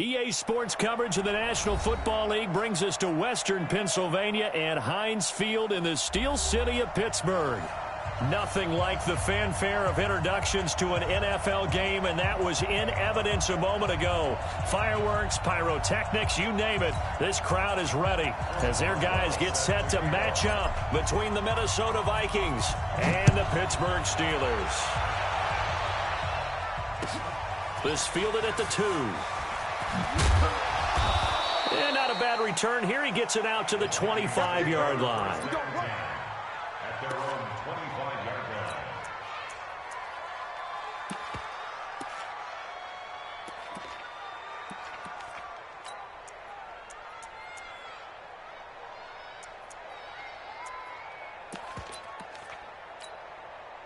EA Sports coverage of the National Football League brings us to Western Pennsylvania and Heinz Field in the Steel City of Pittsburgh. Nothing like the fanfare of introductions to an NFL game, and that was in evidence a moment ago. Fireworks, pyrotechnics, you name it. This crowd is ready as their guys get set to match up between the Minnesota Vikings and the Pittsburgh Steelers. This fielded at the 2. And not a bad return here. He gets it out to the 25-yard line. At their own 25-yard line.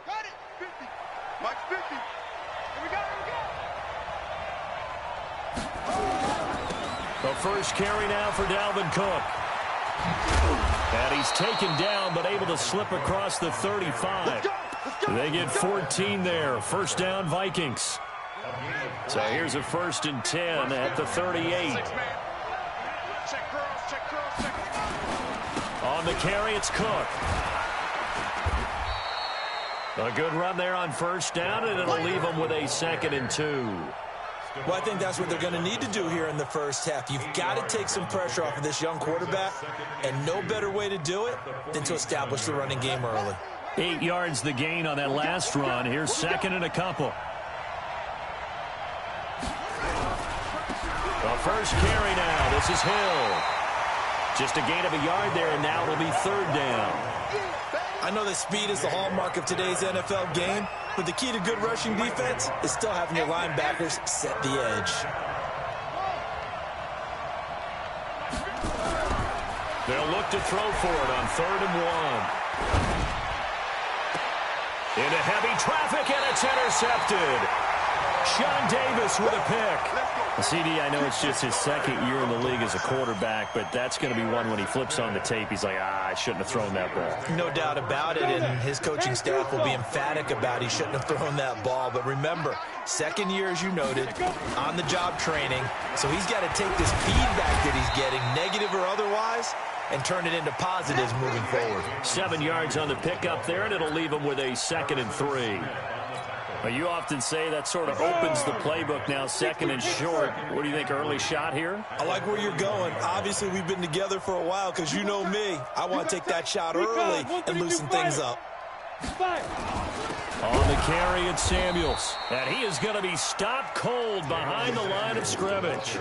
Got it. 50. Mike 50. Here we go. The first carry now for Dalvin Cook. And he's taken down, but able to slip across the 35. They get 14 there. First down, Vikings. So here's a 1st and 10 at the 38. On the carry, it's Cook. A good run there on first down, and it'll leave them with a 2nd and 2. Well, I think that's what they're going to need to do here in the first half. You've got to take some pressure off of this young quarterback, and no better way to do it than to establish the running game early. 8 yards the gain on that last run. Here's 2nd and a couple. The first carry now. This is Hill. Just a gain of a yard there, and now it'll be 3rd down. I know that speed is the hallmark of today's NFL game, but the key to good rushing defense is still having your linebackers set the edge. They'll look to throw for it on 3rd and 1. Into heavy traffic, and it's intercepted. Sean Davis with a pick. CD, I know it's just his 2nd year in the league as a quarterback, but that's going to be one when he flips on the tape. He's like, I shouldn't have thrown that ball. No doubt about it, and his coaching staff will be emphatic about he shouldn't have thrown that ball. But remember, 2nd year, as you noted, on-the-job training. So he's got to take this feedback that he's getting, negative or otherwise, and turn it into positives moving forward. 7 yards on the pickup there, and it'll leave him with a 2nd and 3. But you often say that sort of opens the playbook now, 2nd and short. What do you think, early shot here? I like where you're going. Obviously, we've been together for a while because you know me. I want to take that shot early and loosen things up. On the carry, it's Samuels. And he is going to be stopped cold behind the line of scrimmage.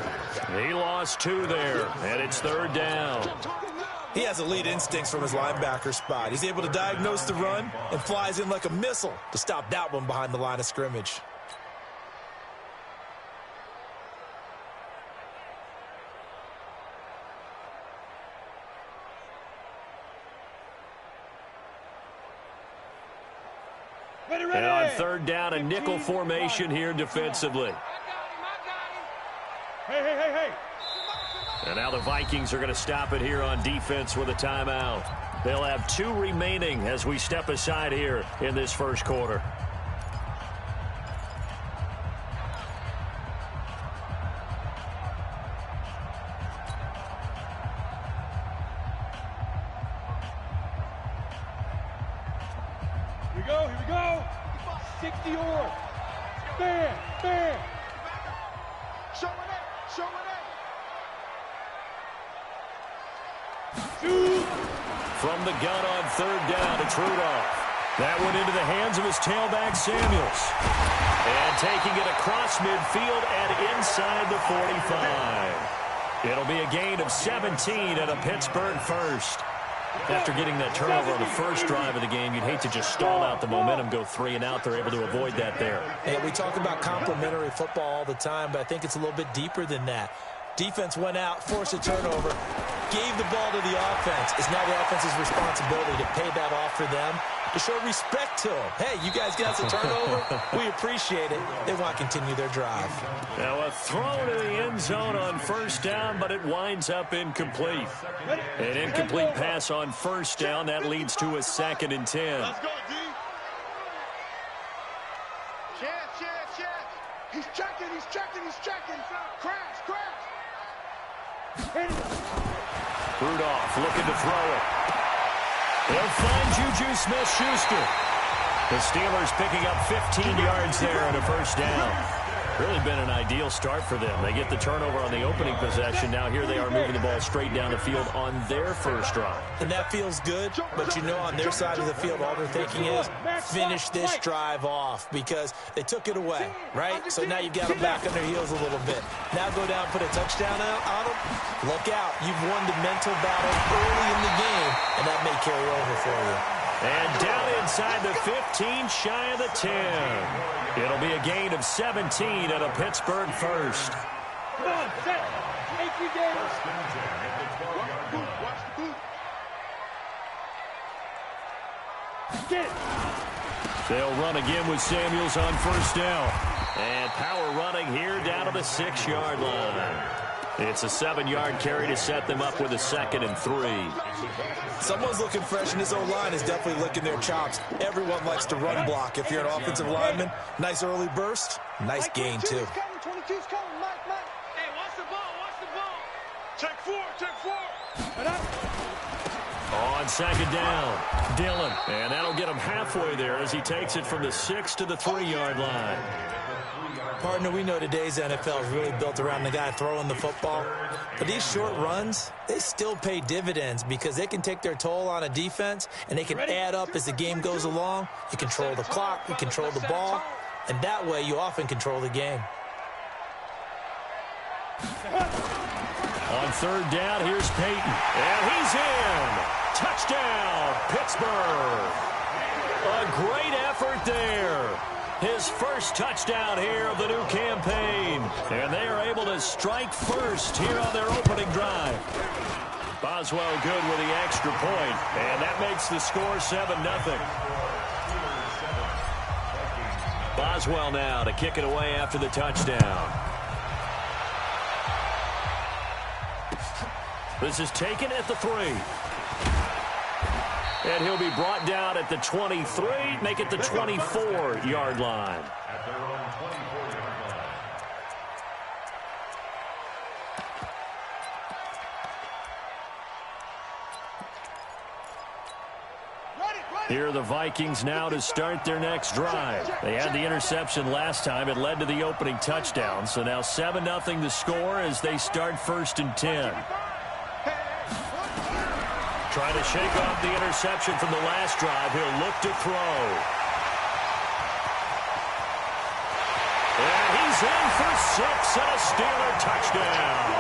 He lost 2 there, and it's 3rd down. He has elite instincts from his linebacker spot. He's able to diagnose the run and flies in like a missile to stop that one behind the line of scrimmage. And on 3rd down, a nickel formation here defensively. Hey. And now the Vikings are going to stop it here on defense with a timeout. They'll have 2 remaining as we step aside here in this first quarter. Here we go. 60 or. Bam. Show it. From the gun on 3rd down, it's Rudolph. That went into the hands of his tailback, Samuels. And taking it across midfield and inside the 45. It'll be a gain of 17 and a Pittsburgh first. After getting that turnover on the first drive of the game, you'd hate to just stall out the momentum, go 3 and out. They're able to avoid that there. Hey, we talk about complementary football all the time, but I think it's a little bit deeper than that. Defense went out, forced a turnover, gave the ball to the offense. It's now the offense's responsibility to pay that off for them, to show respect to them. Hey, you guys got us a turnover. We appreciate it. They want to continue their drive. Now a throw to the end zone on 1st down, but it winds up incomplete. An incomplete pass on 1st down. That leads to a 2nd and 10. Let's go, D. Chance. He's checking. Crash. Rudolph looking to throw it. He'll find Juju Smith-Schuster. The Steelers picking up 15 yards there and a first down. Really been an ideal start for them. They get the turnover on the opening possession. Now here they are moving the ball straight down the field on their first drive. And that feels good, but you know on their side of the field all they're thinking is finish this drive off because they took it away, right? So now you've got them back on their heels a little bit. Now go down, put a touchdown on them. Look out. You've won the mental battle early in the game, and that may carry over for you. And down inside the 15, shy of the 10. It'll be a gain of 17 and a Pittsburgh first. Come on, set. Take your game. Watch the boot. They'll run again with Samuels on first down. And power running here down to the 6-yard line. It's a 7-yard carry to set them up with a 2nd and 3. Someone's looking fresh, and this O-line is definitely licking their chops. Everyone likes to run block. If you're an offensive lineman, nice early burst, nice gain, too. 22's coming, Mike. Hey, watch the ball. Check 4. On 2nd down, Dillon. And that'll get him halfway there as he takes it from the 6 to the 3-yard line. Partner, we know today's NFL is really built around the guy throwing the football. But these short runs, they still pay dividends because they can take their toll on a defense, and they can add up as the game goes along. You control the clock, you control the ball, and that way you often control the game. On 3rd down, here's Peyton. And he's in. Touchdown, Pittsburgh. A great effort there. His first touchdown here of the new campaign. And they are able to strike first here on their opening drive. Boswell good with the extra point. And that makes the score 7-0. Boswell now to kick it away after the touchdown. This is taken at the 3. And he'll be brought down at the 23, make it the 24-yard line. At their own 24-yard line. Here are the Vikings now to start their next drive. They had the interception last time. It led to the opening touchdown. So now 7-0 the score as they start 1st and 10. Trying to shake off the interception from the last drive. He'll look to throw. And he's in for 6 and a Steeler touchdown.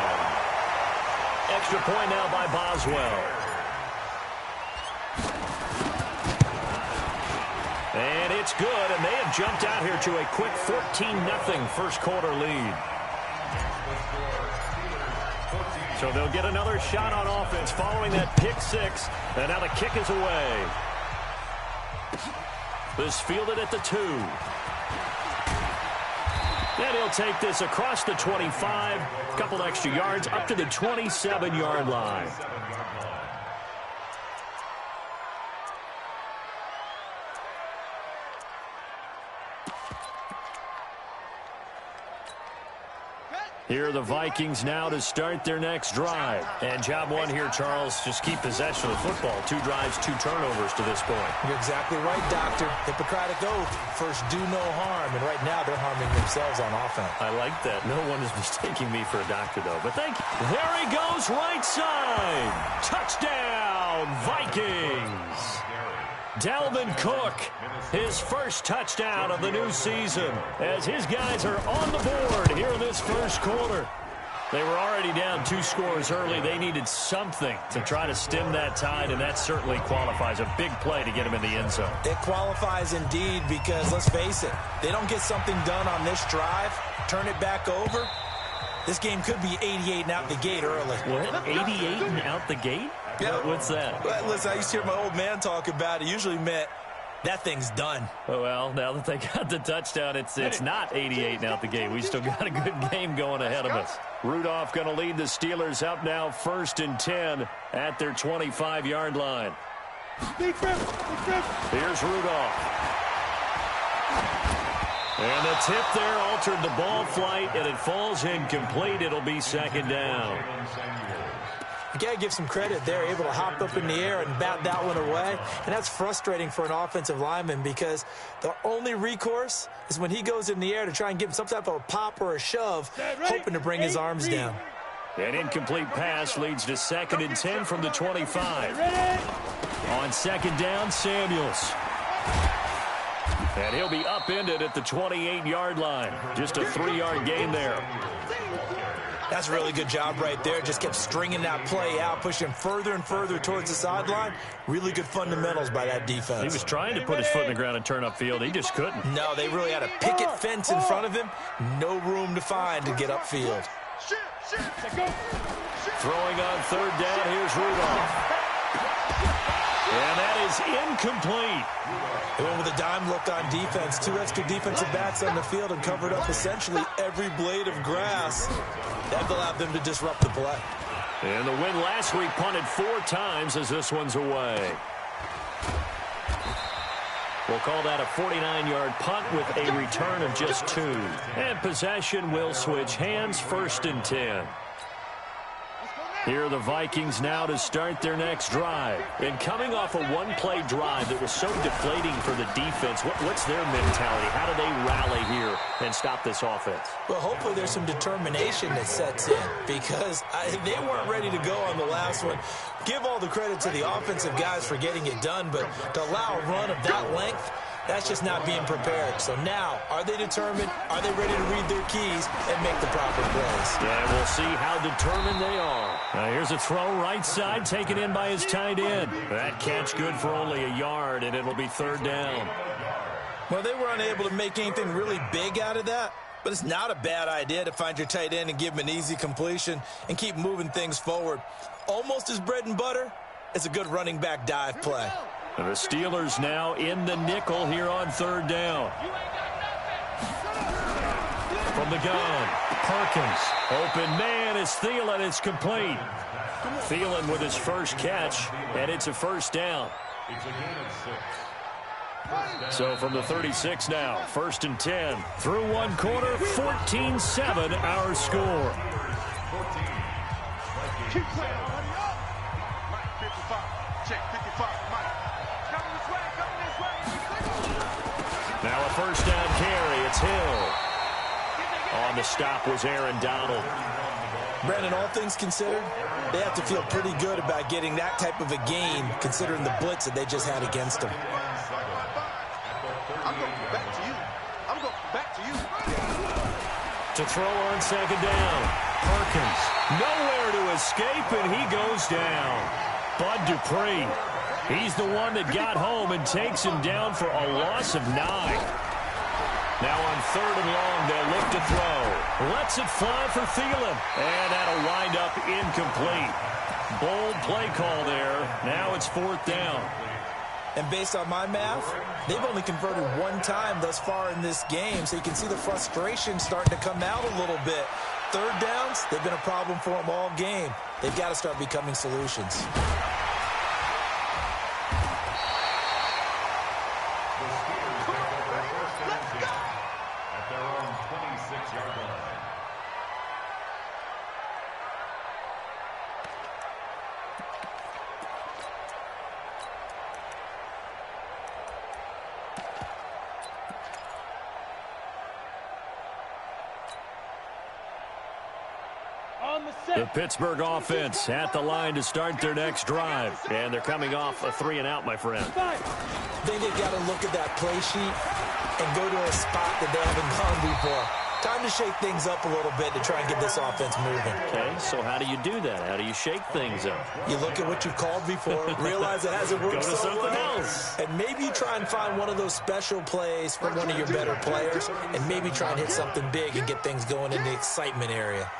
Extra point now by Boswell. And it's good, and they have jumped out here to a quick 14-0 first quarter lead. So they'll get another shot on offense following that pick 6. And now the kick is away. This fielded at the 2. And he'll take this across the 25. A couple extra yards up to the 27-yard line. Here are the Vikings now to start their next drive. And job one here, Charles, just keep possession of the football. 2 drives, 2 turnovers to this point. You're exactly right, Doctor. Hippocratic oath. First, do no harm. And right now, they're harming themselves on offense. I like that. No one is mistaking me for a doctor, though. But thank you. There he goes, right side. Touchdown, Vikings. Dalvin Cook, his first touchdown of the new season, as his guys are on the board here in this first quarter. They were already down 2 scores early. They needed something to try to stem that tide, and that certainly qualifies. A big play to get him in the end zone. It qualifies indeed because, let's face it, they don't get something done on this drive, turn it back over, this game could be 88 and out the gate early. What? 88 and out the gate? Yeah. What's that? Well, listen, I used to hear my old man talk about it. Usually meant that thing's done. Oh, well, now that they got the touchdown, it's not 88 and out the gate. We still got a good game going ahead of us. Rudolph going to lead the Steelers up now 1st and 10 at their 25-yard line. Here's Rudolph. And the tip there altered the ball flight, and it falls incomplete. It'll be 2nd down. You got to give some credit. They're able to hop up in the air and bat that one away. And that's frustrating for an offensive lineman because the only recourse is when he goes in the air to try and give some type of a pop or a shove, hoping to bring his arms down. An incomplete pass leads to 2nd and 10 from the 25. On 2nd down, Samuels. And he'll be upended at the 28-yard line. Just a 3-yard gain there. That's a really good job right there. Just kept stringing that play out, pushing further and further towards the sideline. Really good fundamentals by that defense. He was trying to put his foot in the ground and turn upfield. He just couldn't. No, they really had a picket fence in front of him. No room to find to get upfield. Throwing on 3rd down, here's Rudolph. And that is incomplete. They went with a dime look on defense. 2 extra defensive backs on the field and covered up essentially every blade of grass. That allowed them to disrupt the play. And the win last week punted 4 times as this one's away. We'll call that a 49-yard punt with a return of just 2. And possession will switch hands, 1st and 10. Here are the Vikings now to start their next drive. And coming off a one-play drive that was so deflating for the defense, what's their mentality? How do they rally here and stop this offense? Well, hopefully there's some determination that sets in because they weren't ready to go on the last one. Give all the credit to the offensive guys for getting it done, but to allow a run of that length, that's just not being prepared. So now, are they determined? Are they ready to read their keys and make the proper plays? Yeah, we'll see how determined they are. Here's a throw right side, taken in by his tight end. That catch good for only a yard, and it'll be 3rd down. Well, they were unable to make anything really big out of that, but it's not a bad idea to find your tight end and give him an easy completion and keep moving things forward. Almost as bread and butter as a good running back dive play. And the Steelers now in the nickel here on 3rd down. From the gun, Perkins. Open man is Thielen. It's complete. Thielen with his first catch, and it's a 1st down. So from the 36 now, 1st and 10. Through 1 quarter, 14-7 our score. Now a 1st down carry. It's Hill. On the stop was Aaron Donald. Brandon, all things considered, they have to feel pretty good about getting that type of a gain considering the blitz that they just had against them. I'm going back to you. I'm going back to you. To throw on 2nd down. Perkins. Nowhere to escape, and he goes down. Bud Dupree. He's the one that got home and takes him down for a loss of 9. Now on 3rd and long, they'll look to throw. Lets it fly for Thielen. And that'll wind up incomplete. Bold play call there. Now it's 4th down. And based on my math, they've only converted 1 time thus far in this game, so you can see the frustration starting to come out a little bit. 3rd downs, they've been a problem for them all game. They've got to start becoming solutions. The Pittsburgh offense at the line to start their next drive. And they're coming off a 3-and-out, my friend. I think they've got to look at that play sheet and go to a spot that they haven't gone before. Time to shake things up a little bit to try and get this offense moving. Okay, so how do you do that? How do you shake things up? You look at what you've called before, realize it hasn't worked Go to so something well, else. and maybe try and find one of those special plays from one of your better players, and maybe try and hit something big and get things going in the excitement area.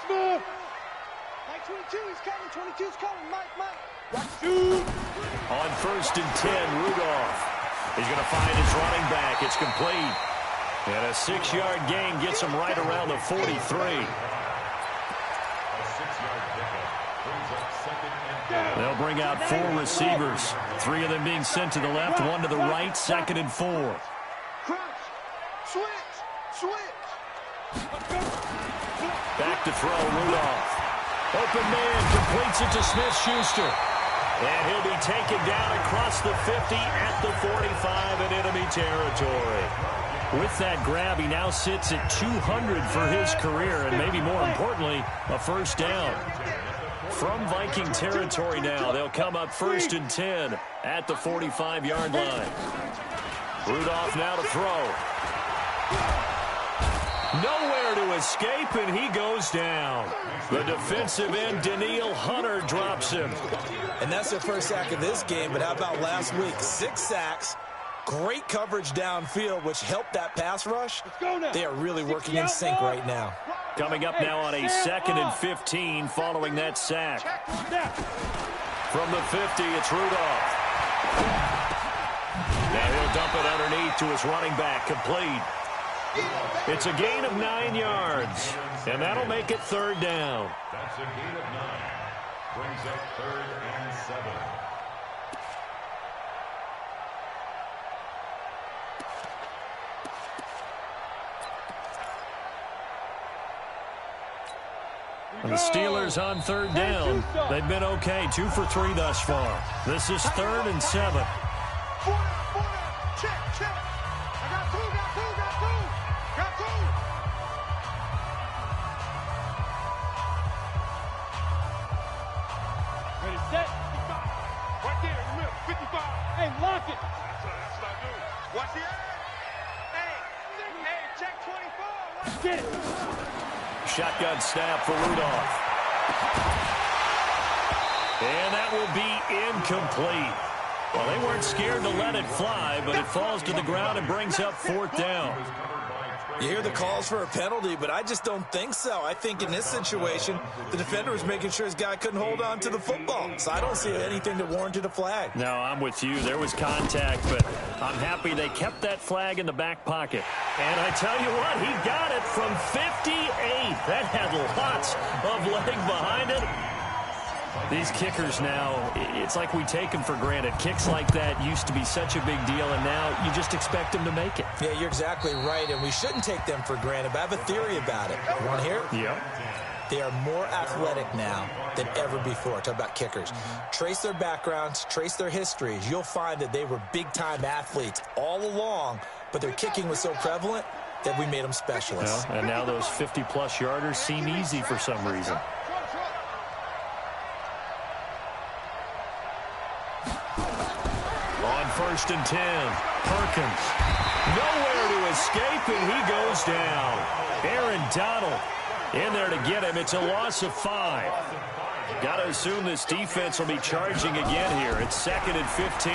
Mike 22 is coming. 22 is coming. Mike. On 1st and 10, Rudolph. He's going to find his running back. It's complete. And a 6-yard gain gets him right around the 43. They'll bring out 4 receivers. 3 of them being sent to the left, 1 to the right, 2nd and 4. Crunch. Switch. Back to throw, Rudolph. Open man, completes it to Smith-Schuster. And he'll be taken down across the 50 at the 45 in enemy territory. With that grab, he now sits at 200 for his career, and maybe more importantly, a first down. From Viking territory now, they'll come up 1st and 10 at the 45-yard line. Rudolph now to throw. Nowhere to escape, and he goes down. The defensive end, Daniil Hunter, drops him. And that's their first sack of this game, but how about last week? 6 sacks, great coverage downfield, which helped that pass rush. They are really working in sync right now. Coming up now on a 2nd and 15 following that sack. From the 50, it's Rudolph. Now he'll dump it underneath to his running back, complete. It's a gain of 9 yards, and that'll make it 3rd down. That's a gain of 9. Brings up 3rd and 7. And the Steelers on 3rd down. They've been okay, 2 for 3 thus far. This is 3rd and 7. Check, check. I got two. Ready, set. 55. Right there in the middle, 55. Hey, lock it. That's what I do. Watch the edge. Hey, check 24. Get it. Shotgun snap for Rudolph. And that will be incomplete. Well, they weren't scared to let it fly, but it falls to the ground and brings up 4th down. You hear the calls for a penalty, but I just don't think so. I think in this situation, the defender was making sure his guy couldn't hold on to the football. So I don't see anything that warranted a flag. No, I'm with you. There was contact, but I'm happy they kept that flag in the back pocket. And I tell you what, he got it from 58. That had lots of leg behind it. These kickers now, it's like we take them for granted. Kicks like that used to be such a big deal, and now you just expect them to make it. Yeah, you're exactly right, and we shouldn't take them for granted, but I have a theory about it. You want to hear it? Yeah. They are more athletic now than ever before. Talk about kickers. Trace their backgrounds, trace their histories. You'll find that they were big-time athletes all along, but their kicking was so prevalent that we made them specialists. Well, and now those 50-plus yarders seem easy for some reason. On 1st and 10, Perkins. Nowhere to escape, and he goes down. Aaron Donald in there to get him. It's a loss of 5. Got to assume this defense will be charging again here. It's 2nd and 15.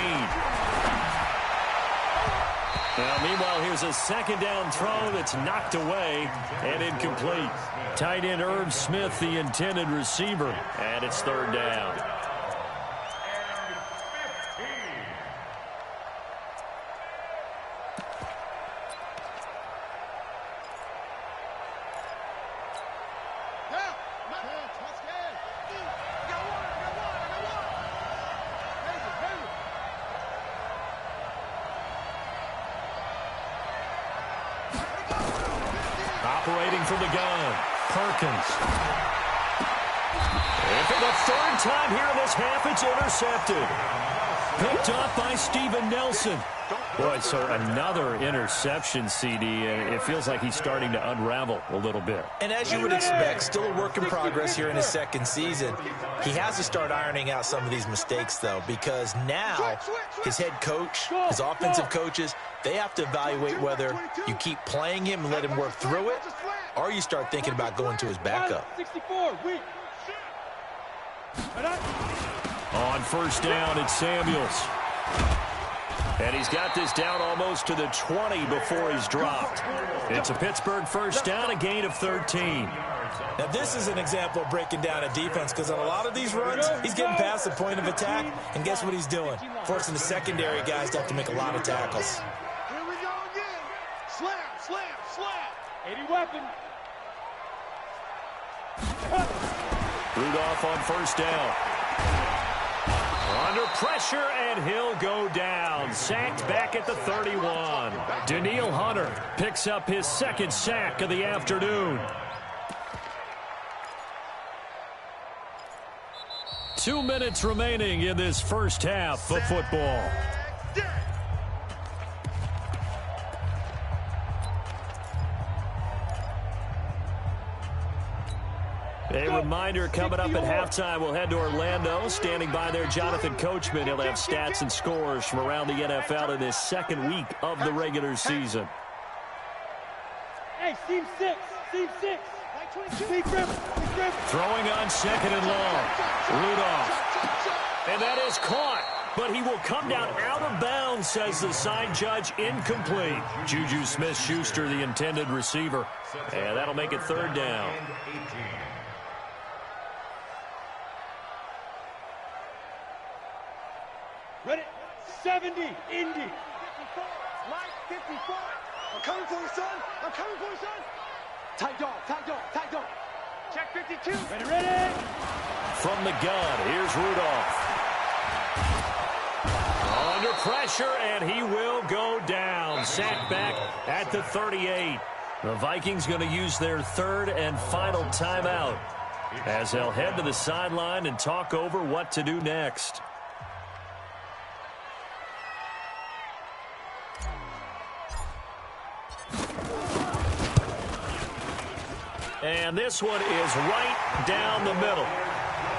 Now, meanwhile, here's a 2nd down throw that's knocked away and incomplete. Tight end Irv Smith, the intended receiver, and it's 3rd down. Operating from the gun, Perkins. And for the 3rd time here in this half, it's intercepted. Picked up by Steven Nelson. Boy, so another interception, CD, and it feels like he's starting to unravel a little bit. And as you would expect, still a work in progress here in his 2nd season. He has to start ironing out some of these mistakes, though, because now his head coach, his offensive coaches, they have to evaluate whether you keep playing him and let him work through it, or you start thinking about going to his backup. On 1st down, it's Samuels. And he's got this down almost to the 20 before he's dropped. It's a Pittsburgh 1st down, a gain of 13. Now, this is an example of breaking down a defense, because on a lot of these runs, he's getting past the point of attack, and guess what he's doing? Forcing the secondary guys to have to make a lot of tackles. Here we go again. Slam, slam, slam. 80 weapon. Rudolph on 1st down. Under pressure, and he'll go down. Sacked back at the 31. Daniil Hunter picks up his 2nd sack of the afternoon. 2 minutes remaining in this first half of football. A reminder, coming up at halftime, we'll head to Orlando. Standing by there, Jonathan Coachman. He'll have stats and scores from around the NFL in this second week of the regular season. Hey, seam 6. Throwing on second and long. Rudolph. And that is caught. But he will come down out of bounds, says the side judge. Incomplete. Juju Smith-Schuster, the intended receiver. And that'll make it third down. Ready? 70, Indy. 54, Mike, 54. I'm coming for you, son. I'm coming for you, son. Tight dog. Check 52. Ready. From the gun, here's Rudolph. Under pressure, and he will go down. Sacked back at the 38. The Vikings going to use their third and final timeout as they'll head to the sideline and talk over what to do next. And this one is right down the middle.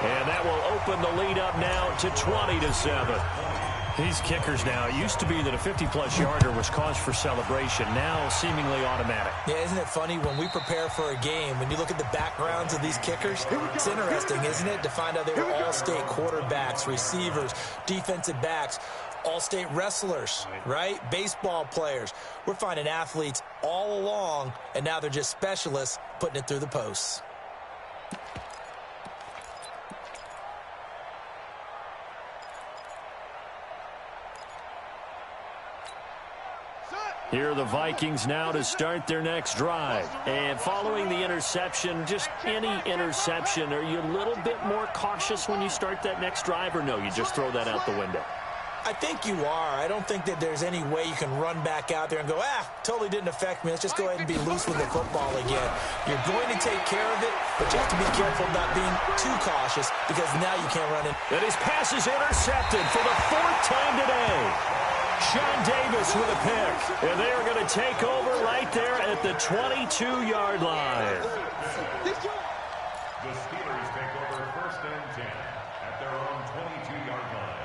And that will open the lead up now to 20-7. These kickers now, it used to be that a 50-plus yarder was cause for celebration. Now seemingly automatic. Yeah, isn't it funny when we prepare for a game, when you look at the backgrounds of these kickers, it's interesting, isn't it, to find out they were all-state quarterbacks, receivers, defensive backs, all-state wrestlers, right? Baseball players. We're finding athletes all along, and now they're just specialists putting it through the posts. Here are the Vikings now to start their next drive. And following the interception, just any interception, are you a little bit more cautious when you start that next drive, or no, you just throw that out the window? I think you are. I don't think that there's any way you can run back out there and go, totally didn't affect me. Let's just go ahead and be loose with the football again. You're going to take care of it, but you have to be careful about being too cautious because now you can't run it. And his pass is intercepted for the fourth time today. Sean Davis with a pick. And they are going to take over right there at the 22-yard line. The Steelers take over first and 10 at their own 22-yard line.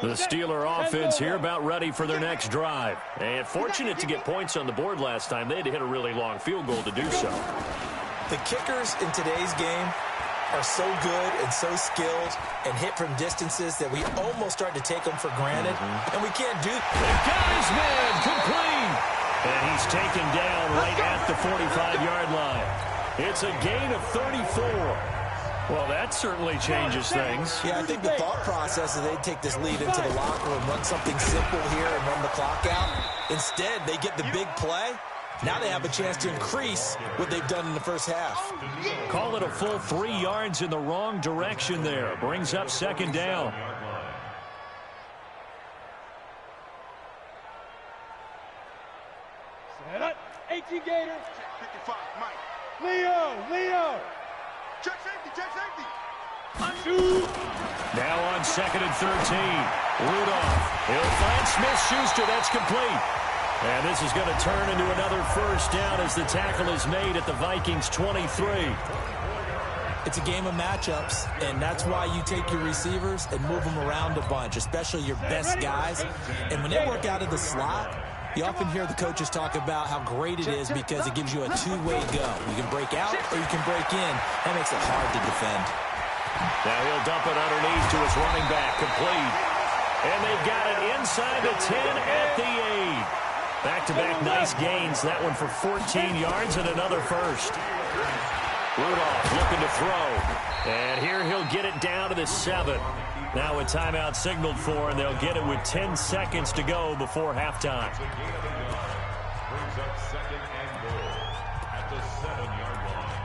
The Steeler offense here about ready for their next drive. And fortunate to get points on the board last time. They had to hit a really long field goal to do so. The kickers in today's game are so good and so skilled and hit from distances that we almost start to take them for granted, and we can't do that. They got his man complete. And he's taken down right at the 45-yard line. It's a gain of 34. Well, that certainly changes things. Yeah, I think the thought process is they'd take this lead into the locker room, run something simple here and run the clock out. Instead, they get the big play. Now they have a chance to increase what they've done in the first half. Call it a full 3 yards in the wrong direction there. Brings up second down. Set up. 18 Gator. 55, Mike. Leo. Check safety. Now on second and 13. Rudolph. He'll find Smith-Schuster. That's complete. And this is going to turn into another first down as the tackle is made at the Vikings 23. It's a game of matchups, and that's why you take your receivers and move them around a bunch, especially your best guys. And when they work out of the slot, you often hear the coaches talk about how great it is because it gives you a two-way go. You can break out or you can break in. That makes it hard to defend. Now he'll dump it underneath to his running back, complete. And they've got it inside the 10 at the 8. Back-to-back nice gains. That one for 14 yards and another first. Rudolph looking to throw. And here he'll get it down to the 7. Now a timeout signaled for, and they'll get it with 10 seconds to go before halftime. Brings up second and goal at the 7-yard line.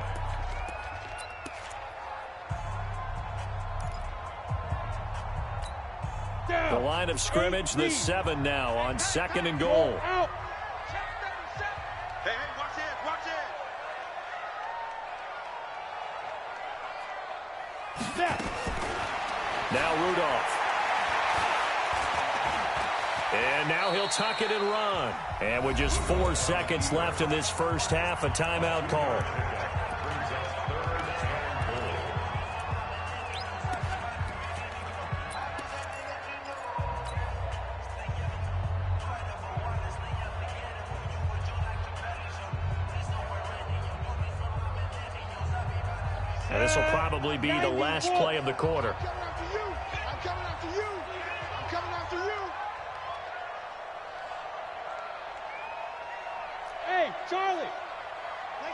The line of scrimmage, the 7 now on second and goal. Now Rudolph. And now he'll tuck it and run. And with just 4 seconds left in this first half, a timeout call. And this will probably be the last play of the quarter. I'm coming after you. I'm coming after you. Hey, Charlie.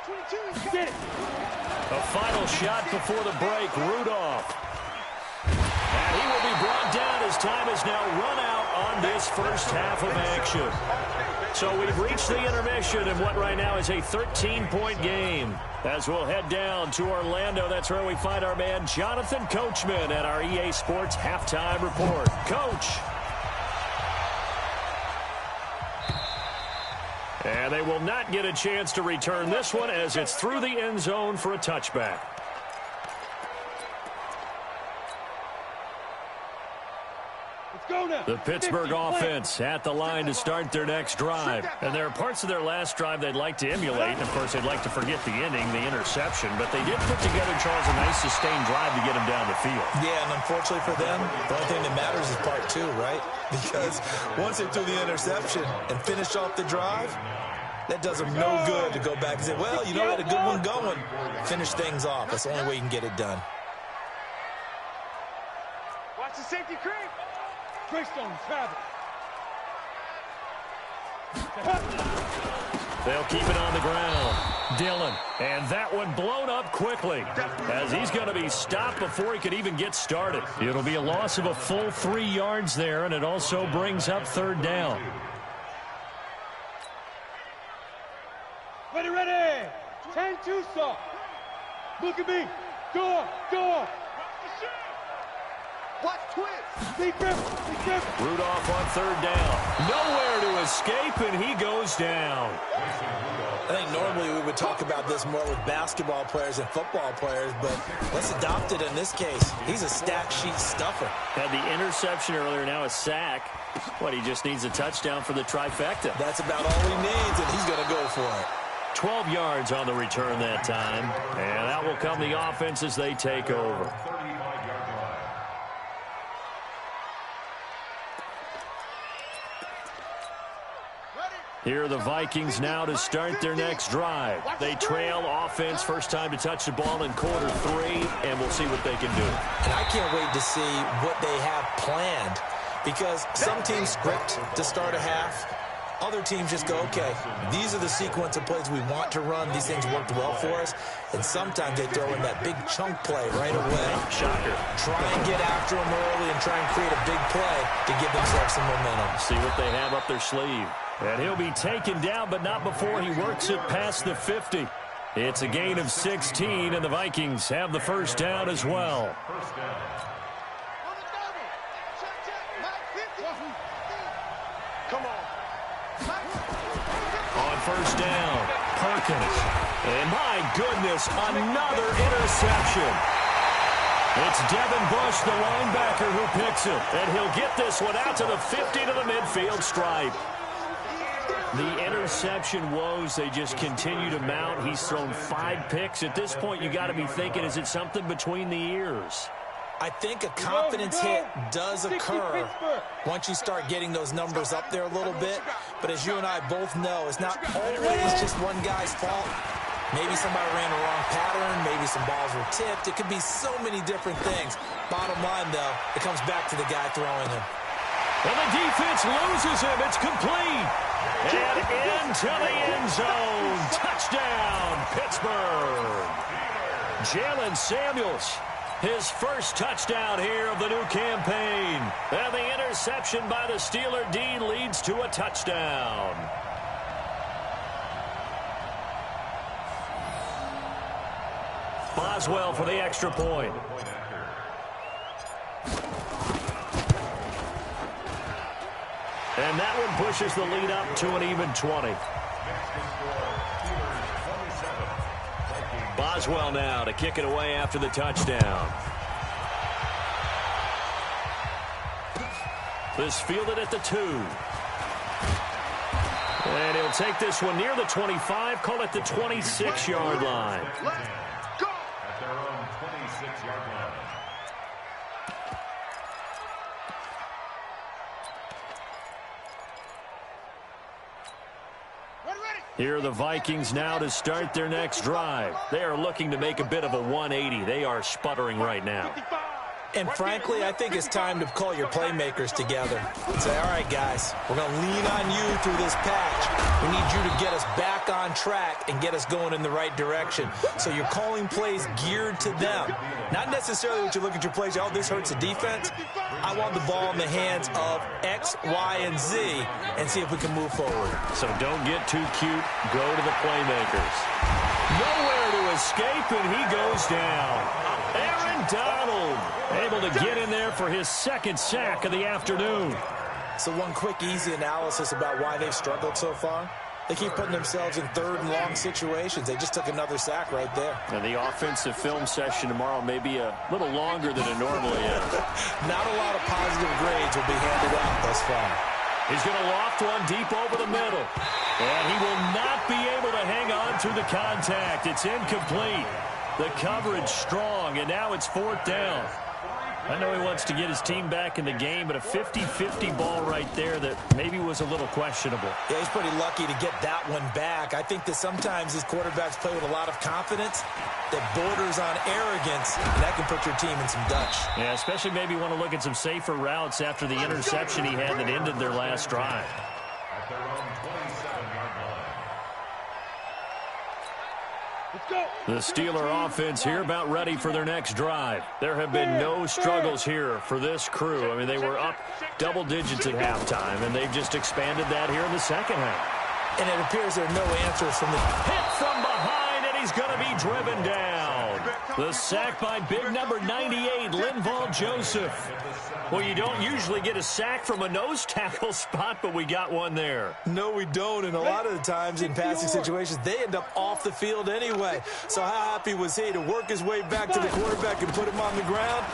922. Get it. A final shot before the break. Rudolph. And he will be brought down as time is now run out on this first half of action. So we've reached the intermission in what right now is a 13-point game. As we'll head down to Orlando, that's where we find our man Jonathan Coachman at our EA Sports Halftime Report. Coach. And they will not get a chance to return this one as it's through the end zone for a touchback. The Pittsburgh offense at the line to start their next drive. And there are parts of their last drive they'd like to emulate. And, of course, they'd like to forget the inning, the interception. But they did put together, Charles, a nice sustained drive to get them down the field. Yeah, and unfortunately for them, the only thing that matters is part 2, right? Because once they threw the interception and finished off the drive, that does them no good to go back and say, well, you know, we had a good one going. Finish things off. That's the only way you can get it done. Watch the safety creep. Greystone, Travis. They'll keep it on the ground. Dillon. And that one blown up quickly as he's going to be stopped before he could even get started. It'll be a loss of a full 3 yards there, and it also brings up third down. Ready. 10-2 saw. Look at me. Door. Watch twist. Big grip. Rudolph on third down. Nowhere to escape, and he goes down. I think normally we would talk about this more with basketball players and football players, but let's adopt it in this case. He's a stat sheet stuffer. Had the interception earlier, now a sack. What, he just needs a touchdown for the trifecta. That's about all he needs, and he's going to go for it. 12 yards on the return that time. And out will come the offense as they take over. Here are the Vikings now to start their next drive. They trail offense, first time to touch the ball in quarter 3, and we'll see what they can do. And I can't wait to see what they have planned, because some teams script to start a half. Other teams just go, okay, these are the sequence of plays we want to run. These things worked well for us. And sometimes they throw in that big chunk play right away. Shocker. Try and get after them early and try and create a big play to give themselves some momentum. See what they have up their sleeve. And he'll be taken down, but not before he works it past the 50. It's a gain of 16, and the Vikings have the first down as well. Come on. On first down, Perkins. And my goodness, another interception. It's Devin Bush, the linebacker, who picks it. And he'll get this one out to the 50 to the midfield stripe. The interception woes, they just continue to mount. He's thrown 5 picks. At this point, you got to be thinking, is it something between the ears? I think a confidence hit does occur once you start getting those numbers up there a little bit. But as you and I both know, it's not always just one guy's fault. Maybe somebody ran a wrong pattern. Maybe some balls were tipped. It could be so many different things. Bottom line, though, it comes back to the guy throwing him. Well, the defense loses him. It's complete. And into the end zone. Touchdown, Pittsburgh. Jalen Samuels. His first touchdown here of the new campaign. And the interception by the Steeler D leads to a touchdown. Boswell for the extra point. And that one pushes the lead up to an even 20. Boswell now to kick it away after the touchdown. This fielded at the 2. And he'll take this one near the 25, call it the 26-yard line. Let's go! At their own 26-yard line. Here are the Vikings now to start their next drive. They are looking to make a bit of a 180. They are sputtering right now. And frankly, I think it's time to call your playmakers together and say, all right, guys, we're going to lean on you through this patch. We need you to get us back on track and get us going in the right direction. So you're calling plays geared to them. Not necessarily what you look at your plays, oh, this hurts the defense. I want the ball in the hands of X, Y, and Z and see if we can move forward. So don't get too cute. Go to the playmakers. Nowhere to escape, and he goes down. Aaron Donald able to get in there for his second sack of the afternoon. So one quick, easy analysis about why they've struggled so far. They keep putting themselves in third and long situations. They just took another sack right there. And the offensive film session tomorrow may be a little longer than it normally is. Not a lot of positive grades will be handed out thus far. He's going to loft one deep over the middle. And he will not be able to hang on to the contact. It's incomplete. The coverage strong, and now it's 4th down. I know he wants to get his team back in the game, but a 50-50 ball right there that maybe was a little questionable. Yeah, he's pretty lucky to get that one back. I think that sometimes these quarterbacks play with a lot of confidence that borders on arrogance, and that can put your team in some Dutch. Yeah, especially maybe want to look at some safer routes after the interception he had that ended their last drive. At their own 27-yard line. The Steeler offense here about ready for their next drive. There have been no struggles here for this crew. I mean, they were up double digits at halftime, and they've just expanded that here in the second half. And it appears there are no answers from the hit from behind, and he's going to be driven down. The sack by big number 98, Linval Joseph. Well, you don't usually get a sack from a nose tackle spot, but we got one there. No, we don't, and a lot of the times in passing situations, they end up off the field anyway. So how happy was he to work his way back to the quarterback and put him on the ground?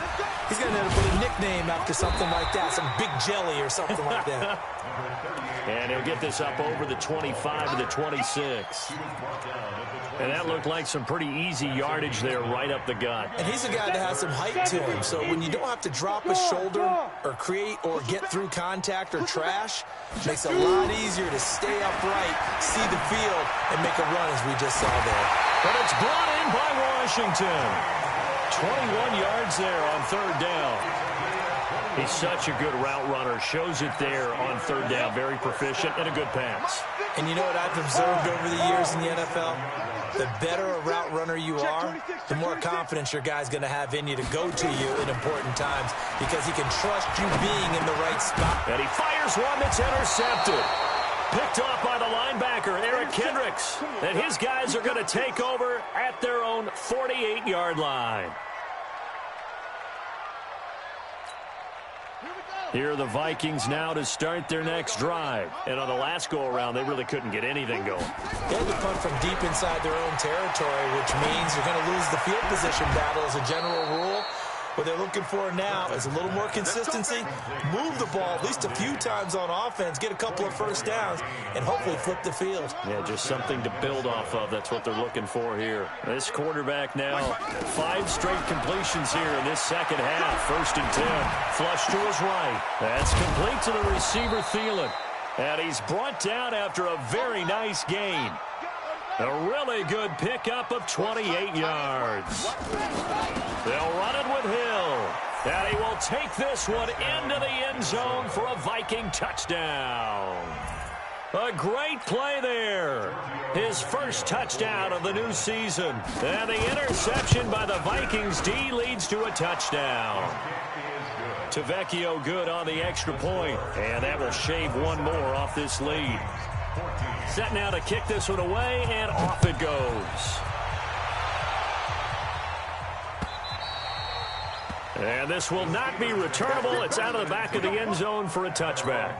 He's going to end up with a nickname after something like that, some Big Jelly or something like that. And he'll get this up over the 25 to the 26. And that looked like some pretty easy yardage there right up the gut. And he's a guy that has some height to him, so when you don't have to drop a shoulder or create or get through contact or trash, it makes it a lot easier to stay upright, see the field, and make a run as we just saw there. But it's brought in by Washington. 21 yards there on 3rd down. He's such a good route runner. Shows it there on 3rd down. Very proficient and a good pass. And you know what I've observed over the years in the NFL? The better a route runner you are, the more confidence your guy's going to have in you to go to you in important times because he can trust you being in the right spot. And he fires one that's intercepted. Picked off by the linebacker, Eric Kendricks. And his guys are going to take over at their own 48-yard line. Here are the Vikings now to start their next drive. And on the last go-around, they really couldn't get anything going. They had to punt from deep inside their own territory, which means you're going to lose the field position battle as a general rule. What they're looking for now is a little more consistency, move the ball at least a few times on offense, get a couple of first downs, and hopefully flip the field. Yeah, just something to build off of. That's what they're looking for here. This quarterback now, 5 straight completions here in this second half. 1st and 10. Flush to his right. That's complete to the receiver, Thielen. And he's brought down after a very nice gain. A really good pickup of 28 yards. They'll run it with Hill. And he will take this one into the end zone for a Viking touchdown. A great play there. His first touchdown of the new season. And the interception by the Vikings D leads to a touchdown. Tavecchio good on the extra point. And that will shave one more off this lead. Set now to kick this one away, and off it goes. And this will not be returnable. It's out of the back of the end zone for a touchback.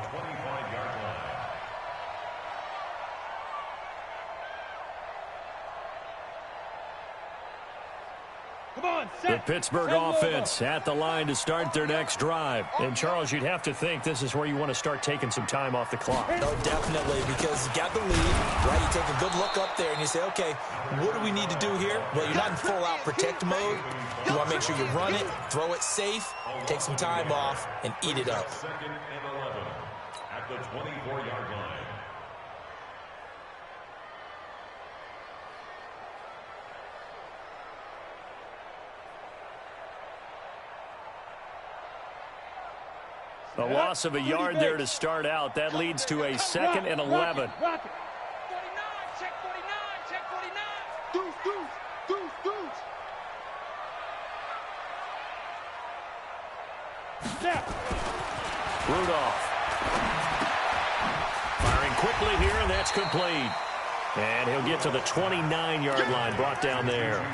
The Pittsburgh offense at the line to start their next drive. And, Charles, you'd have to think this is where you want to start taking some time off the clock. Oh, definitely, because you got the lead, right? You take a good look up there and you say, okay, what do we need to do here? Well, you're not in full-out protect mode. You want to make sure you run it, throw it safe, take some time off, and eat it up. Second and 11 at the 24-yard line. A loss of a yard there to start out. That leads to a second and 11. 49, check 49, check 49. Deuce, deuce, deuce, deuce. Snap. Rudolph. Firing quickly here, and that's complete. And he'll get to the 29-yard line, brought down there.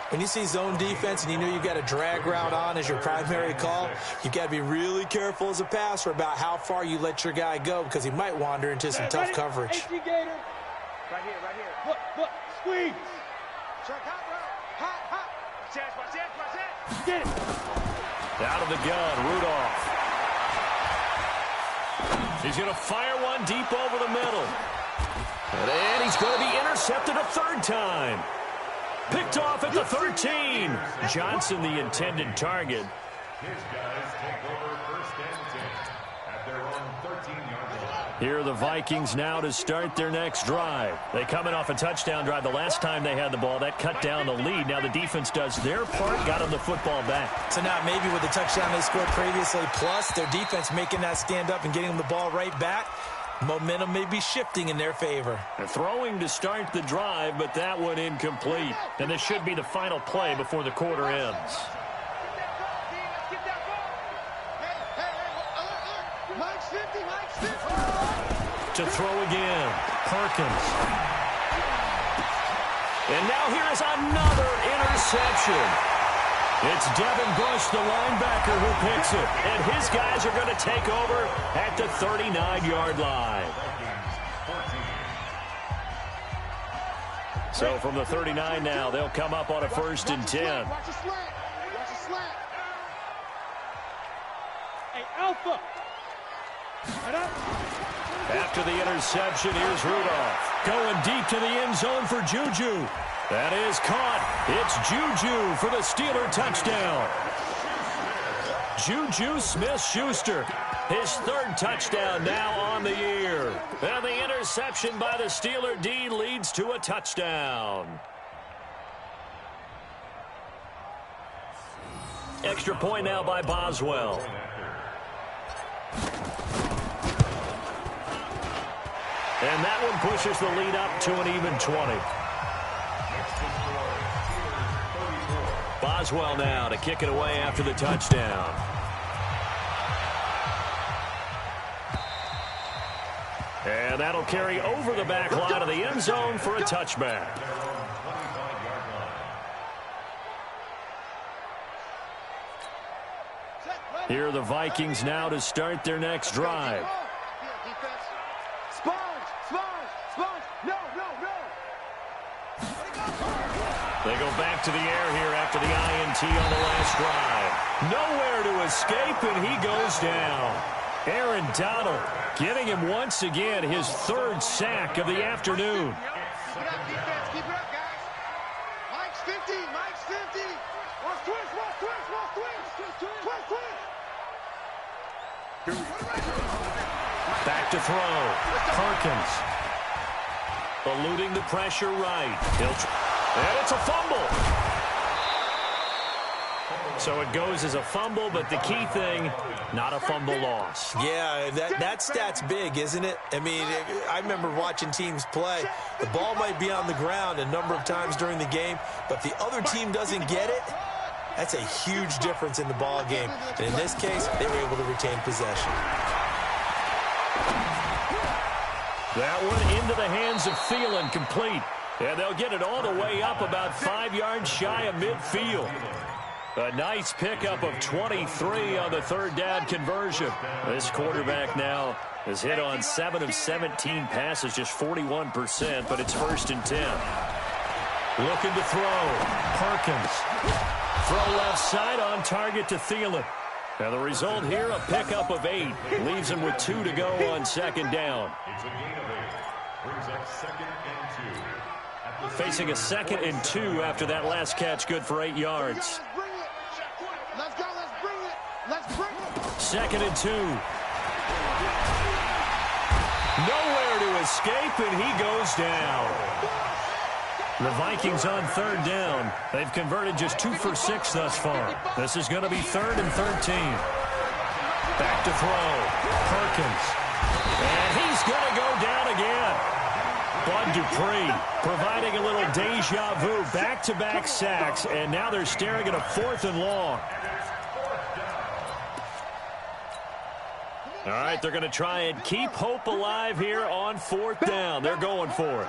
When you see zone defense and you know you've got a drag route on as your primary call, you've got to be really careful as a passer about how far you let your guy go because he might wander into some tough coverage. Right here, right here. Look, squeeze. Check hot, bro. Hot. Watch that. Get it. Out of the gun, Rudolph. He's going to fire one deep over the middle. And he's going to be intercepted a third time. Picked off at the 13. Johnson, the intended target. His guys take over first and 10 at their own 13-yard line. Here are the Vikings now to start their next drive. They coming off a touchdown drive the last time they had the ball. That cut down the lead. Now the defense does their part, got them the football back. So now maybe with the touchdown they scored previously, plus their defense making that stand up and getting them the ball right back, momentum may be shifting in their favor. They're throwing to start the drive, but that one incomplete. And this should be the final play before the quarter ends. To throw again, Perkins. And now here is another interception. It's Devin Bush, the linebacker, who picks it. And his guys are going to take over at the 39-yard line. So from the 39 now, they'll come up on a 1st and 10. Watch the slant. Hey, Alpha. After the interception, here's Rudolph. Going deep to the end zone for Juju. That is caught. It's Juju for the Steeler touchdown. Juju Smith-Schuster, his third touchdown now on the year. And the interception by the Steeler D leads to a touchdown. Extra point now by Boswell. And that one pushes the lead up to an even 20. Boswell now to kick it away after the touchdown. And that'll carry over the back line of the end zone for a touchback. Here are the Vikings now to start their next drive. They go back to the air here after the INT on the last drive. Nowhere to escape, and he goes down. Aaron Donald getting him once again his third sack of the afternoon. Keep it up, defense. Keep it up, guys. Mike's 50. Mike's 50. Watch twist. Back to throw. Perkins. Eluding the pressure right. And it's a fumble. So it goes as a fumble, but the key thing, not a fumble loss. Yeah, that stat's big, isn't it? I mean, I remember watching teams play. The ball might be on the ground a number of times during the game, but if the other team doesn't get it, that's a huge difference in the ball game. And in this case, they were able to retain possession. That one into the hands of Thielen, complete. And they'll get it all the way up about 5 yards shy of midfield. A nice pickup of 23 on the third down conversion. This quarterback now has hit on 7 of 17 passes, just 41%, but it's 1st and 10. Looking to throw. Perkins. Throw left side on target to Thielen. Now the result here, a pickup of 8. Leaves him with 2 to go on second down. It's a gain of 8. Brings up 2nd and 2. Facing a 2nd and 2 after that last catch, good for 8 yards. Let's bring it. Let's go. Let's bring it. Let's bring it. 2nd and 2. Nowhere to escape, and he goes down. The Vikings on 3rd down. They've converted just 2 for 6 thus far. This is going to be 3rd and 13. Back to throw. Perkins. And he's going to go down again. Bud Dupree providing a little deja vu. Back-to-back sacks, and now they're staring at a 4th and long. All right, they're going to try and keep hope alive here on 4th down. They're going for it.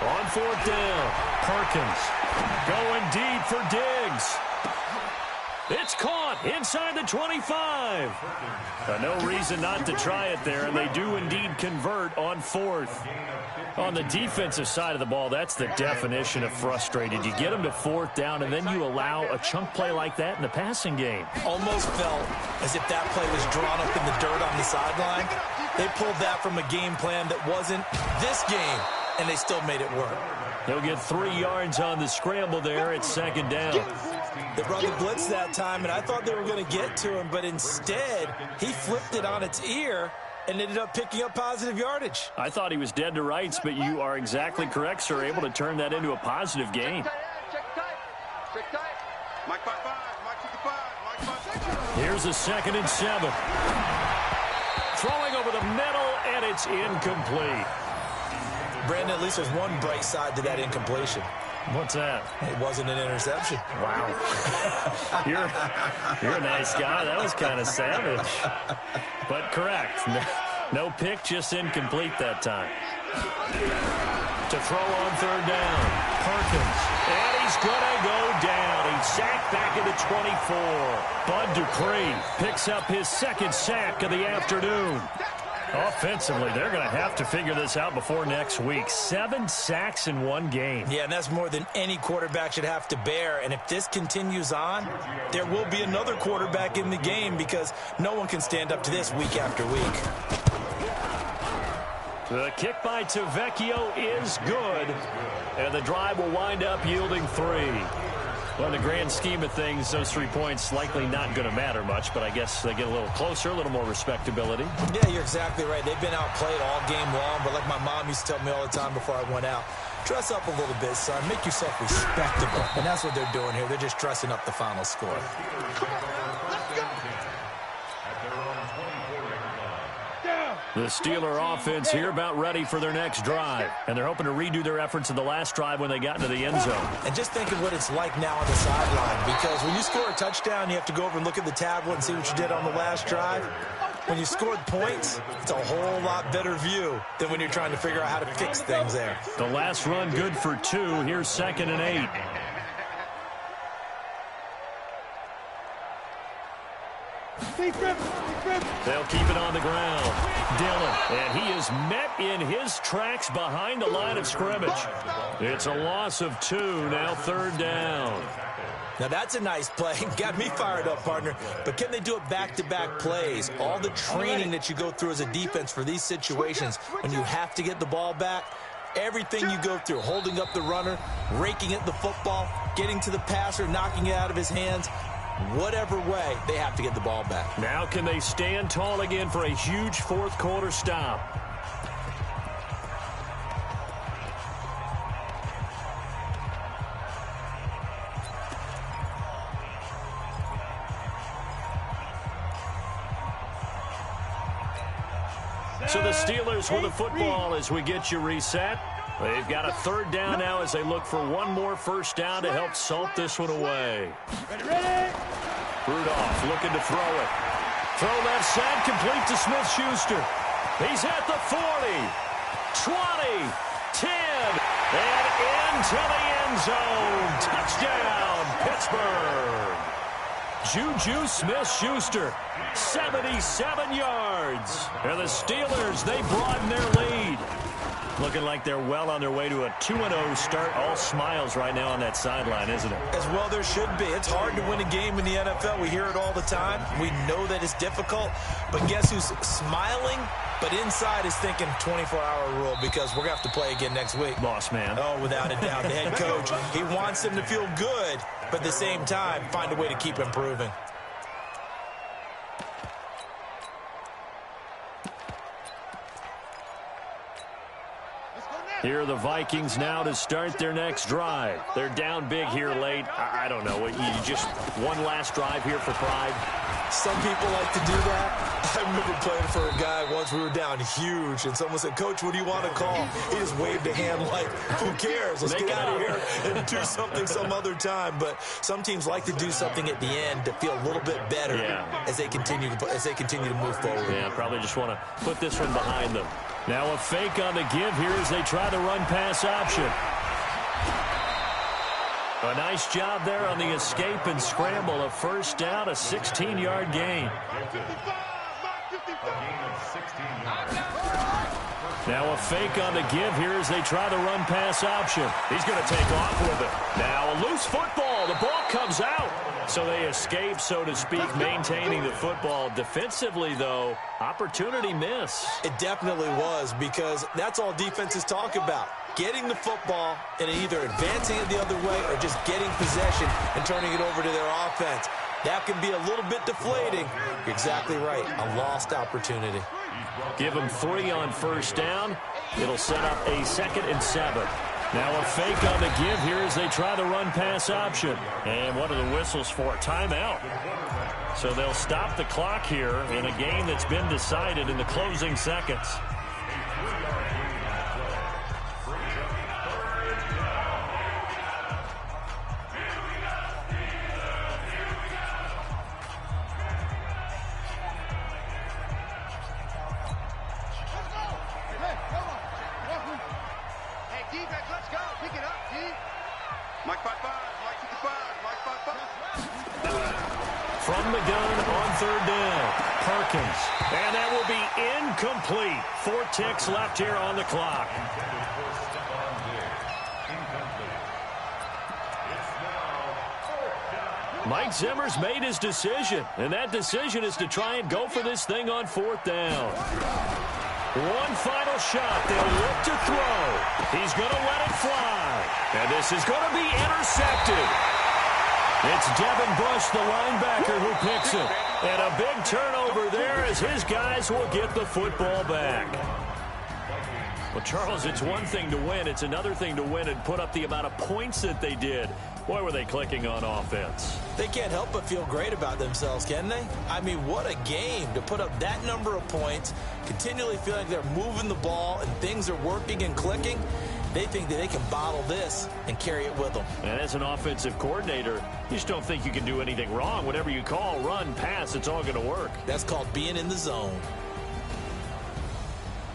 On 4th down, Perkins going deep for Diggs. It's caught inside the 25. No reason not to try it there, and they do indeed convert on 4th. On the defensive side of the ball, that's the definition of frustrated. You get them to 4th down, and then you allow a chunk play like that in the passing game. Almost felt as if that play was drawn up in the dirt on the sideline. They pulled that from a game plan that wasn't this game, and they still made it work. They'll get 3 yards on the scramble there at 2nd down. They brought the blitz that time, and I thought they were going to get to him, but instead, he flipped it on its ear and ended up picking up positive yardage. I thought he was dead to rights, but you are exactly correct, sir, able to turn that into a positive gain. Here's a 2nd and 7. Throwing over the middle, and it's incomplete. Brandon, at least there's one bright side to that incompletion. What's that? It wasn't an interception. Wow. You're a nice guy. That was kind of savage. But correct. No pick, just incomplete that time. To throw on 3rd down. Perkins. And he's going to go down. He's sacked back at the 24. Bud Dupree picks up his 2nd sack of the afternoon. Offensively, they're going to have to figure this out before next week. 7 sacks in one game. Yeah, and that's more than any quarterback should have to bear. And if this continues on, there will be another quarterback in the game because no one can stand up to this week after week. The kick by Tavecchio is good, and the drive will wind up yielding 3. Well, in the grand scheme of things, those 3 points likely not going to matter much, but I guess they get a little closer, a little more respectability. Yeah, you're exactly right. They've been outplayed all game long, but like my mom used to tell me all the time before I went out, dress up a little bit, son. Make yourself respectable. And that's what they're doing here. They're just dressing up the final score. The Steeler offense here about ready for their next drive. And they're hoping to redo their efforts in the last drive when they got into the end zone. And just think of what it's like now on the sideline. Because when you score a touchdown, you have to go over and look at the tablet and see what you did on the last drive. When you scored points, it's a whole lot better view than when you're trying to figure out how to fix things there. The last run good for 2. Here's 2nd and 8. They'll keep it on the ground. Dillon, and he is met in his tracks behind the line of scrimmage. It's a loss of 2, now 3rd down. Now that's a nice play. Got me fired up, partner. But can they do it back-to-back plays? All the training that you go through as a defense for these situations, when you have to get the ball back, everything you go through, holding up the runner, raking at the football, getting to the passer, knocking it out of his hands, whatever way, they have to get the ball back. Now can they stand tall again for a huge 4th quarter stop? So the Steelers with the football as we get you reset. They've got a 3rd down now as they look for one more first down to help salt this one away. Ready? Rudolph looking to throw it. Throw left side, complete to Smith-Schuster. He's at the 40, 20, 10, and into the end zone. Touchdown, Pittsburgh. Juju Smith-Schuster, 77 yards. And the Steelers, they broaden their lead. Looking like they're well on their way to a 2-0 start. All smiles right now on that sideline, isn't it? As well there should be. It's hard to win a game in the NFL. We hear it all the time. We know that it's difficult. But guess who's smiling? But inside is thinking 24-hour rule because we're going to have to play again next week. Boss man. Oh, without a doubt. The head coach, he wants them to feel good, but at the same time, find a way to keep improving. Here are the Vikings now to start their next drive. They're down big here late. I don't know. You just one last drive here for pride? Some people like to do that. I remember playing for a guy once. We were down huge, and someone said, "Coach, what do you want to call?" He just waved a hand like, who cares? Let's get out of here and do something some other time. But some teams like to do something at the end to feel a little bit better as they continue to move forward. Yeah, probably just want to put this one behind them. Now a fake on the give here as they try the run-pass option. A nice job there on the escape and scramble. A first down, a 16-yard gain. Now a fake on the give here as they try the run-pass option. He's going to take off with it. Now a loose football. The ball comes out. So they escape, so to speak, maintaining the football. Defensively, though, opportunity miss. It definitely was, because that's all defenses talk about. Getting the football and either advancing it the other way or just getting possession and turning it over to their offense. That can be a little bit deflating. You're exactly right. A lost opportunity. Give them 3 on first down. It'll set up a 2nd and 7. Now a fake on the give here as they try the run-pass option. And what are the whistles for? Timeout. So they'll stop the clock here in a game that's been decided in the closing seconds. From the gun on 3rd down, Perkins. And that will be incomplete. 4 ticks left here on the clock. Mike Zimmer's made his decision, and that decision is to try and go for this thing on 4th down. One final shot. They'll look to throw. He's going to let it fly. And this is going to be intercepted. It's Devin Bush, the linebacker, who picks it. And a big turnover there as his guys will get the football back. Well, Charles, it's one thing to win. It's another thing to win and put up the amount of points that they did. Boy, were they clicking on offense. They can't help but feel great about themselves, can they? I mean, what a game to put up that number of points, continually feeling like they're moving the ball and things are working and clicking. They think that they can bottle this and carry it with them. And as an offensive coordinator, you just don't think you can do anything wrong. Whatever you call, run, pass, it's all going to work. That's called being in the zone.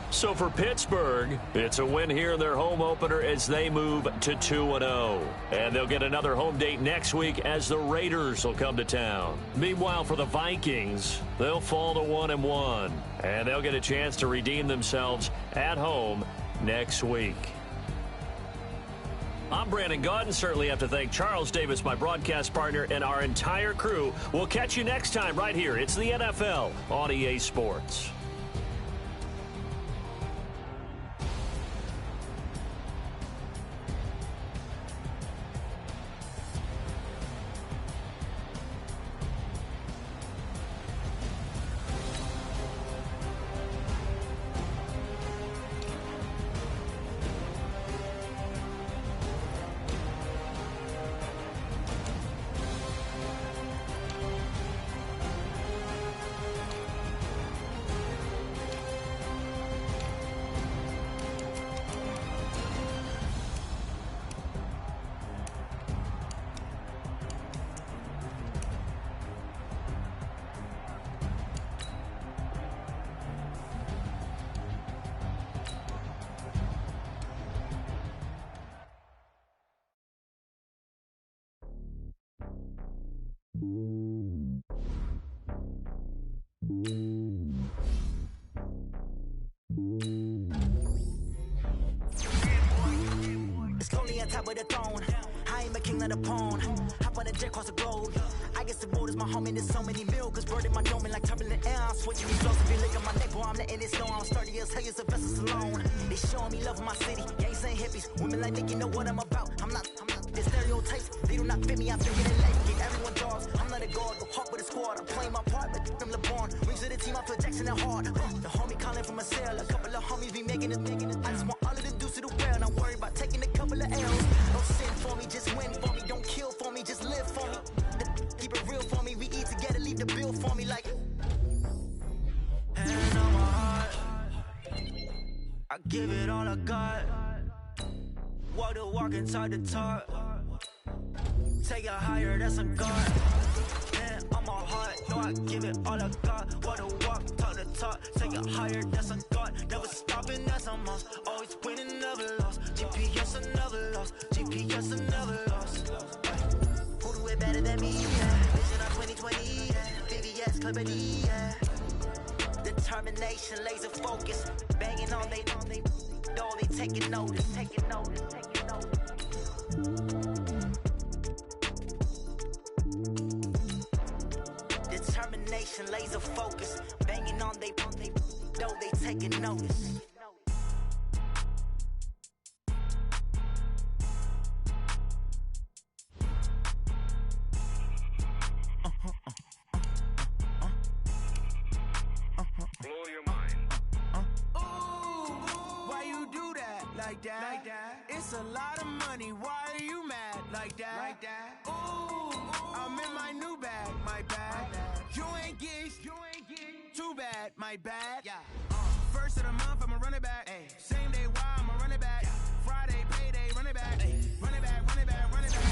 So for Pittsburgh, it's a win here in their home opener as they move to 2-0. And they'll get another home date next week as the Raiders will come to town. Meanwhile, for the Vikings, they'll fall to 1-1. And they'll get a chance to redeem themselves at home next week. I'm Brandon Gaudin. Certainly have to thank Charles Davis, my broadcast partner, and our entire crew. We'll catch you next time right here. It's the NFL on EA Sports. the throne. I ain't a king of the pawn. Hop on a jet across the globe. I guess the world is my home and there's so many mil. Cause bird in my dome and like turbulent air. I'm switching these flows. If you look at my neck, boy, I'm letting it snow. I'm sturdy as hell, it's a vessel alone. They showing me love in my city. Gangs ain't hippies. Women like Nick, you know what I'm about. I'm not the stereotypes. They do not fit me. I figure it late. Give everyone dogs. I'm not a guard. Go hawk with a squad. I'm playing my part, but I'm LeBron. Rings to the team, I feel Jackson and hard. The homie calling from a cell. A couple of homies be making it. I just want all of the dudes to do well. Not worried about taking a couple of L's. Don't sin for me, just win for me. Don't kill for me, just live for me. Keep it real for me. We eat together, leave the bill for me like. Hand on my heart, I give it all I got. Walk the walk inside the talk. Take it higher, that's a God. Hand on my heart, no, I give it all I got. Walk the walk, talk the talk. Take it higher, that's a God. Never stopping, that's a must. Always winning, never lost. GPS, I never lost. GPS, I never lost. Who do it better than me? Yeah. Vision of 2020, yeah. VVS, Clippity, yeah. Determination, laser focus. Banging on they door, they taking notice, taking notice, taking notice. Determination, laser focus. Banging on they door, they taking notice. Blow your mind. Why you do that like that? Like that? It's a lot of money. Why are you mad like that? Like that? Ooh, I'm in my new bag, my bag. You ain't geeks, too bad, my bad. Yeah. First of the month, I'ma run it back. Ay. Same day, why I'ma run it back. Friday, payday, run it back. Ay. Run it back, run it back, run it back.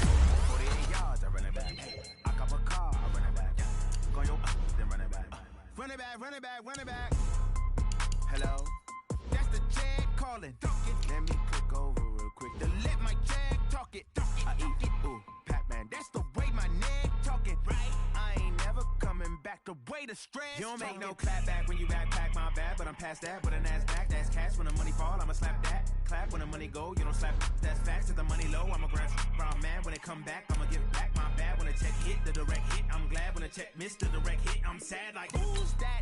48 yards, I run it back. Ay. I cop a car, I run it back. Yeah. Go yo, then run it back. Run it back, run it back, run it back. Hello? That's the Jag calling. Let me click over real quick to let my Jag talk it. I eat it, ooh, Pac-Man. That's the way my neck talking. Right? I ain't never coming back the way the stress. You don't make no clap back when you backpack, my bad, but I'm past that. But a NASDAQ, that's cash. When the money fall, I'ma slap that. Clap when the money go, you don't slap. That's facts. If the money low, I'ma grab brown man. When it come back, I'ma give back my bad. When the check hit, the direct hit. I'm glad when the check missed the direct hit. I'm sad like, who's that?